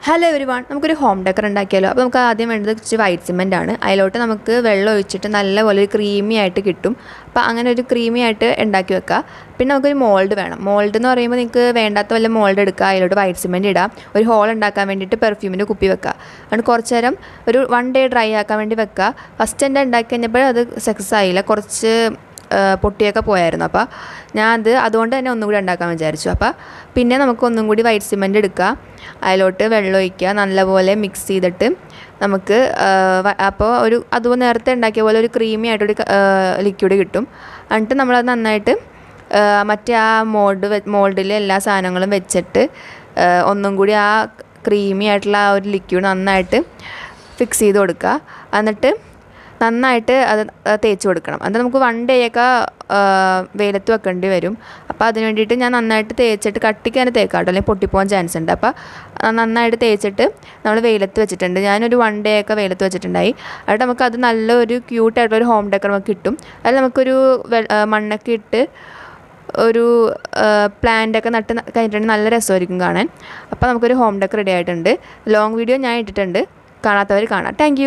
Hello everyone, നമുക്കൊരു home decker ഉണ്ടാക്കിയാലോ. അപ്പോൾ നമുക്ക് ആദ്യം വേണ്ടത് കുറച്ച് വൈറ്റ് സിമെൻ്റ് ആണ്. അതിലോട്ട് നമുക്ക് വെള്ളം ഒഴിച്ചിട്ട് നല്ലപോലെ ഒരു ക്രീമി ആയിട്ട് കിട്ടും. അപ്പോൾ അങ്ങനെ ഒരു ക്രീമി ആയിട്ട് ഉണ്ടാക്കി വെക്കുക. പിന്നെ നമുക്കൊരു മോൾഡ് വേണം. മോൾഡ് എന്ന് പറയുമ്പോൾ നിങ്ങൾക്ക് വേണ്ടാത്ത വല്ല മോൾഡ് എടുക്കുക, അതിലോട്ട് വൈറ്റ് സിമെൻറ്റ് ഇടാം. ഒരു ഹോൾ ഉണ്ടാക്കാൻ വേണ്ടിയിട്ട് പെർഫ്യൂമിൻ്റെ കുപ്പി വെക്കുക. അതുകൊണ്ട് കുറച്ച് നേരം ഒരു 1 ഡേ ഡ്രൈ ആക്കാൻ വേണ്ടി വെക്കുക. ഫസ്റ്റ് എൻ്റെ ഉണ്ടാക്കി കഴിഞ്ഞപ്പോൾ അത് സക്സസ് ആയില്ല, കുറച്ച് പൊട്ടിയൊക്കെ പോയായിരുന്നു. അപ്പോൾ അതുകൊണ്ട് തന്നെ ഒന്നും കൂടി ഉണ്ടാക്കാൻ വിചാരിച്ചു. അപ്പോൾ പിന്നെ നമുക്ക് ഒന്നും കൂടി വൈറ്റ് സിമെൻറ്റ് എടുക്കുക, അതിലോട്ട് വെള്ളം ഒഴിക്കുക, നല്ലപോലെ മിക്സ് ചെയ്തിട്ട് നമുക്ക് അപ്പോൾ അതുപോലെ നേരത്തെ ഉണ്ടാക്കിയ പോലെ ഒരു ക്രീമി ആയിട്ടൊരു ലിക്വിഡ് കിട്ടും. എന്നിട്ട് നമ്മളത് നന്നായിട്ട് മറ്റേ ആ മോൾഡിൽ എല്ലാ സാധനങ്ങളും വെച്ചിട്ട് ഒന്നും കൂടി ആ ക്രീമി ആയിട്ടുള്ള ആ ഒരു ലിക്വിഡ് നന്നായിട്ട് ഫിക്സ് ചെയ്ത് കൊടുക്കുക. എന്നിട്ട് നന്നായിട്ട് അത് തേച്ച് കൊടുക്കണം. അത് നമുക്ക് 1 ഡേ ഒക്കെ വെയിലത്ത് വെക്കേണ്ടി വരും. അപ്പോൾ അതിന് വേണ്ടിയിട്ട് ഞാൻ നന്നായിട്ട് തേച്ചിട്ട് കട്ടിക്ക് തന്നെ തേക്കാം കേട്ടോ, അല്ലെങ്കിൽ പൊട്ടിപ്പോകാൻ ചാൻസ് ഉണ്ട്. അപ്പോൾ നന്നായിട്ട് തേച്ചിട്ട് നമ്മൾ വെയിലത്ത് വെച്ചിട്ടുണ്ട്. ഞാനൊരു 1 ഡേ ഒക്കെ വെയിലത്ത് വെച്ചിട്ടുണ്ടായി. എന്നിട്ട് നമുക്കത് നല്ലൊരു ക്യൂട്ടായിട്ടൊരു ഹോം ഡെക്കർ നമുക്ക് കിട്ടും. അതിൽ നമുക്കൊരു മണ്ണൊക്കെ ഇട്ട് ഒരു പ്ലാന്റൊക്കെ നട്ട് കഴിഞ്ഞിട്ടുണ്ടെങ്കിൽ നല്ല രസമായിരിക്കും കാണാൻ. അപ്പോൾ നമുക്കൊരു ഹോം ഡെക്കർ റെഡി ആയിട്ടുണ്ട്. ലോങ് വീഡിയോ ഞാൻ ഇട്ടിട്ടുണ്ട്, കാണാത്തവർ കാണാം. താങ്ക്